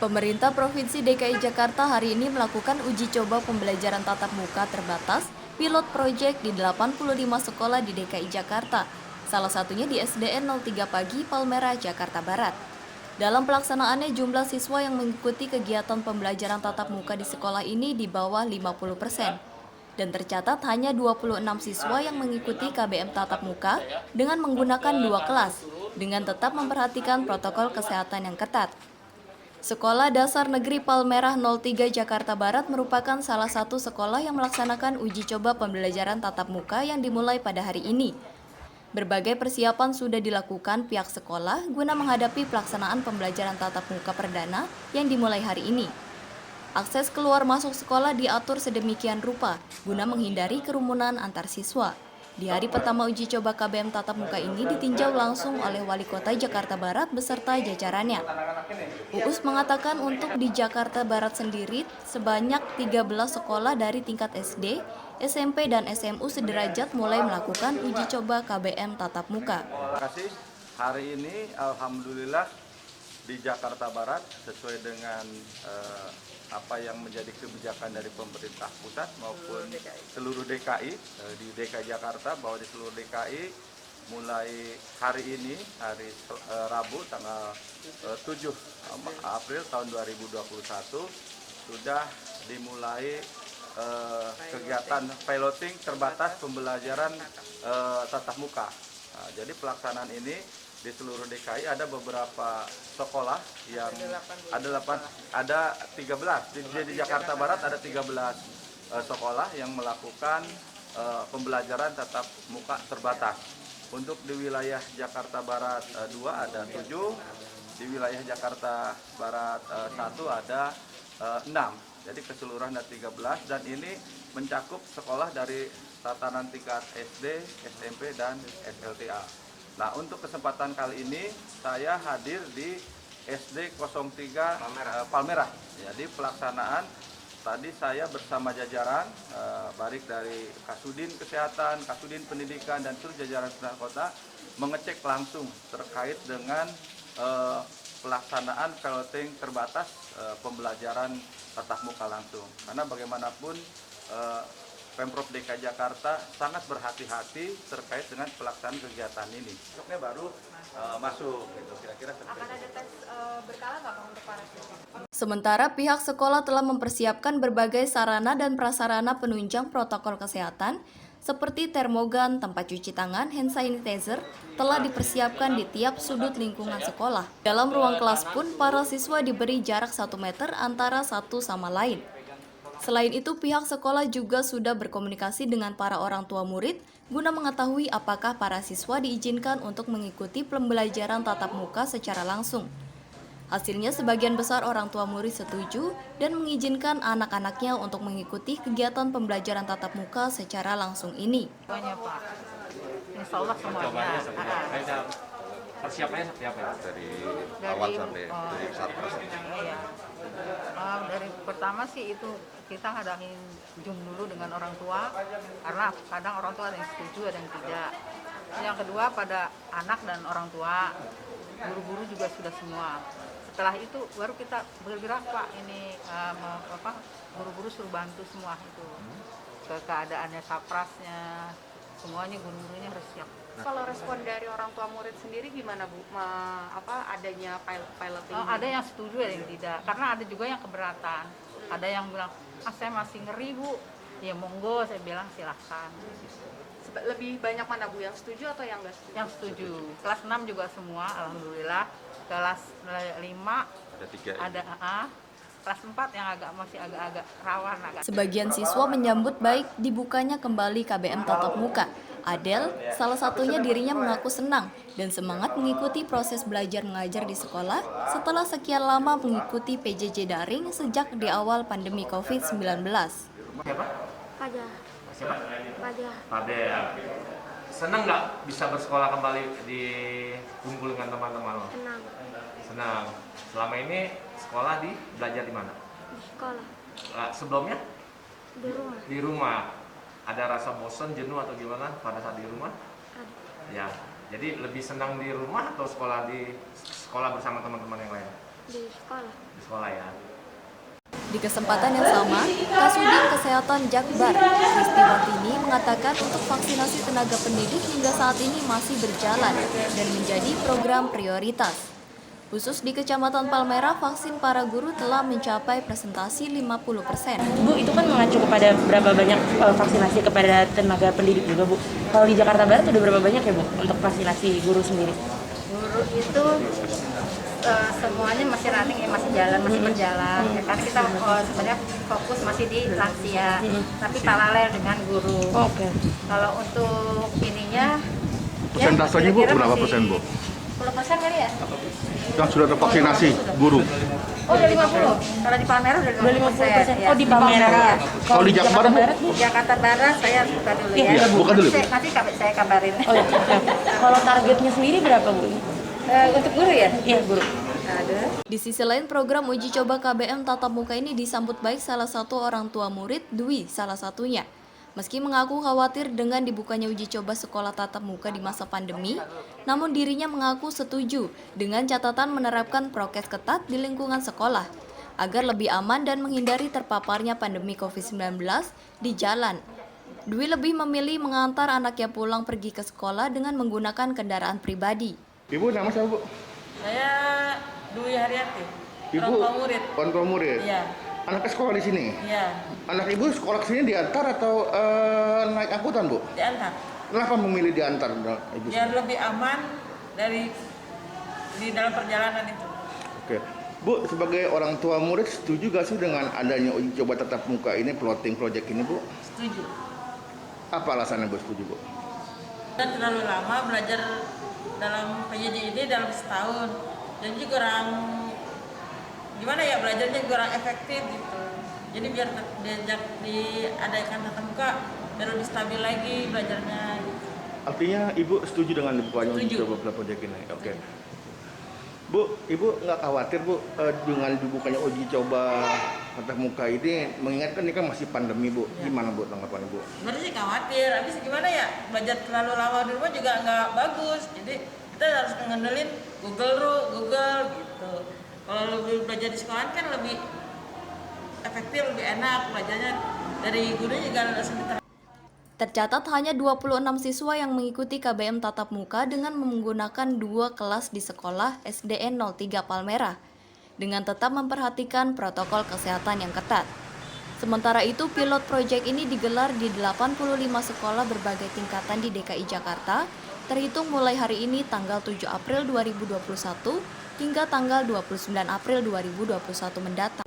Pemerintah Provinsi DKI Jakarta hari ini melakukan uji coba pembelajaran tatap muka terbatas pilot project di 85 sekolah di DKI Jakarta, salah satunya di SDN 03 Pagi, Palmerah, Jakarta Barat. Dalam pelaksanaannya, jumlah siswa yang mengikuti kegiatan pembelajaran tatap muka di sekolah ini di bawah 50%. Dan tercatat hanya 26 siswa yang mengikuti KBM tatap muka dengan menggunakan 2 kelas, dengan tetap memperhatikan protokol kesehatan yang ketat. Sekolah Dasar Negeri Palmerah 03 Jakarta Barat merupakan salah satu sekolah yang melaksanakan uji coba pembelajaran tatap muka yang dimulai pada hari ini. Berbagai persiapan sudah dilakukan pihak sekolah guna menghadapi pelaksanaan pembelajaran tatap muka perdana yang dimulai hari ini. Akses keluar masuk sekolah diatur sedemikian rupa guna menghindari kerumunan antar siswa. Di hari pertama uji coba KBM tatap muka ini ditinjau langsung oleh Wali Kota Jakarta Barat beserta jajarannya. Uus mengatakan untuk di Jakarta Barat sendiri sebanyak 13 sekolah dari tingkat SD, SMP, dan SMU sederajat mulai melakukan uji coba KBM tatap muka. Terima kasih. Hari ini alhamdulillah di Jakarta Barat sesuai dengan apa yang menjadi kebijakan dari pemerintah pusat maupun seluruh DKI di DKI Jakarta, bahwa di seluruh DKI mulai hari ini, hari Rabu tanggal 7 April tahun 2021 sudah dimulai kegiatan piloting terbatas pembelajaran tatap muka. Nah, jadi pelaksanaan ini di seluruh DKI ada beberapa sekolah yang ada 13 di Jakarta Barat ada 13 sekolah yang melakukan pembelajaran tatap muka terbatas. Untuk di wilayah Jakarta Barat 2 ada 7, di wilayah Jakarta Barat 1 ada 6. Jadi keseluruhan ada 13 dan ini mencakup sekolah dari tatanan tingkat SD, SMP, dan SLTA. Nah, untuk kesempatan kali ini saya hadir di SD 03 Palmerah. Jadi pelaksanaan tadi saya bersama jajaran baik dari Kasudin Kesehatan, Kasudin Pendidikan, dan seluruh jajaran pemerintah kota mengecek langsung terkait dengan pelaksanaan piloting terbatas pembelajaran tatap muka langsung. Karena bagaimanapun Pemprov DKI Jakarta sangat berhati-hati terkait dengan pelaksanaan kegiatan ini. Besoknya baru masuk, gitu. Kira-kira seperti itu. Akan ada tes berkala nggak Pak untuk para siswa? Sementara pihak sekolah telah mempersiapkan berbagai sarana dan prasarana penunjang protokol kesehatan seperti termogan, tempat cuci tangan, hand sanitizer telah dipersiapkan di tiap sudut lingkungan sekolah. Dalam ruang kelas pun para siswa diberi jarak 1 meter antara satu sama lain. Selain itu, pihak sekolah juga sudah berkomunikasi dengan para orang tua murid guna mengetahui apakah para siswa diizinkan untuk mengikuti pembelajaran tatap muka secara langsung. Hasilnya, sebagian besar orang tua murid setuju dan mengizinkan anak-anaknya untuk mengikuti kegiatan pembelajaran tatap muka secara langsung ini. Semuanya Pak, insya Allah semuanya. Persiapannya seperti apa ya? Dari awal sampai dari Satgas? Iya. Dari pertama sih itu kita ngadain Zoom dulu dengan orang tua, karena kadang orang tua ada yang setuju, ada yang tidak. Yang kedua pada anak dan orang tua, guru-guru juga sudah semua. Setelah itu baru kita bergerak Pak, ini guru-guru suruh bantu semua itu ke keadaannya, saprasnya, semuanya guru-gurunya harus siap. Kalau respon dari orang tua murid sendiri gimana Bu? Adanya pilot ini? Ada yang setuju, ada yang tidak. Karena ada juga yang keberatan. Ada yang bilang, saya masih ngeri Bu. Ya monggo, saya bilang silahkan. Lebih banyak mana Bu, yang setuju atau yang nggak setuju? Yang setuju. Kelas 6 juga semua, alhamdulillah. Kelas 5 Ada 3 ada kelas 4 yang masih agak-agak rawan. Sebagian siswa menyambut baik dibukanya kembali KBM tatap muka. Adel, salah satunya, dirinya mengaku senang dan semangat mengikuti proses belajar mengajar di sekolah setelah sekian lama mengikuti PJJ daring sejak di awal pandemi COVID-19. Siapa? Pada, Siapa? pada, Fadel. Senang nggak bisa bersekolah kembali di kumpul dengan teman-teman lo? senang Senang. Selama ini sekolah belajar di mana? di sekolah, Sebelumnya di rumah, di rumah. Ada rasa bosan, jenuh atau gimana pada saat di rumah? ada Ya. Jadi lebih senang di rumah atau sekolah bersama teman-teman yang lain? di sekolah. Di sekolah ya. Di kesempatan yang sama, Kasudin Kesehatan Jakbar, Kristiwatini mengatakan untuk vaksinasi tenaga pendidik hingga saat ini masih berjalan dan menjadi program prioritas. Khusus di Kecamatan Palmerah, vaksin para guru telah mencapai presentasi 50%. Bu, itu kan mengacu kepada berapa banyak vaksinasi kepada tenaga pendidik juga, Bu. Kalau di Jakarta Barat udah berapa banyak ya, Bu, untuk vaksinasi guru sendiri? Guru itu semuanya masih running ya, masih jalan, masih berjalan. Ya, karena kita sebenarnya fokus masih di lansia, tapi paralel dengan guru. Oke. Kalau untuk ininya, Persentasenya, Bu, berapa persen, Bu? 10% kali ya? Yang sudah tervaksinasi guru. Oh, udah 50. Kalau di Palmerah udah 50%. Oh, di Palmerah. Kalau di Jakarta Barat, Bu? Jakarta Barat saya harus buka dulu ya. Iya, buka dulu. Nanti saya kabarin. Oh, ya. Kalau targetnya sendiri berapa, Bu? Untuk guru ya? Iya, guru. Ada. Di sisi lain, program uji coba KBM tatap muka ini disambut baik salah satu orang tua murid, Dwi salah satunya. Meski mengaku khawatir dengan dibukanya uji coba sekolah tatap muka di masa pandemi, namun dirinya mengaku setuju dengan catatan menerapkan prokes ketat di lingkungan sekolah agar lebih aman dan menghindari terpaparnya pandemi COVID-19 di jalan. Dwi lebih memilih mengantar anaknya pulang pergi ke sekolah dengan menggunakan kendaraan pribadi. Ibu nama siapa, Bu? Saya Dwi Haryati. Ibu orang tua murid. Iya. Anaknya sekolah di sini. Iya, Anak Ibu sekolah ke sini diantar atau naik angkutan, Bu? diantar. Kenapa memilih diantar, Ibu? Biar lebih aman di dalam perjalanan itu. Oke. Bu, sebagai orang tua murid setuju gak sih dengan adanya uji coba tatap muka ini, plotting project ini, Bu? Setuju. Apa alasannya, Bu, setuju, Bu? Dan terlalu lama belajar dalam PJJ ini dalam setahun. Dan juga belajarnya kurang efektif gitu. Jadi biar diadakan tatap muka biar lebih stabil lagi belajarnya gitu. Artinya Ibu setuju dengan dibukanya uji Setuju. coba project ini? Oke. Bu, Ibu nggak khawatir, Bu, dengan dibukanya uji coba tatap muka ini, mengingatkan ini kan masih pandemi, Bu. Gimana, Bu, tanggapan Ibu? Sebenarnya sih khawatir, habis gimana ya, belajar terlalu lama di rumah juga nggak bagus. Jadi kita harus ngandelin Google gitu. Kalau lebih belajar di sekolah kan lebih efektif, lebih enak belajarnya, dari gurunya juga langsung Tercatat hanya 26 siswa yang mengikuti KBM tatap muka dengan menggunakan 2 kelas di sekolah SDN 03 Palmerah dengan tetap memperhatikan protokol kesehatan yang ketat. Sementara itu, pilot project ini digelar di 85 sekolah berbagai tingkatan di DKI Jakarta, terhitung mulai hari ini tanggal 7 April 2021 hingga tanggal 29 April 2021 mendatang.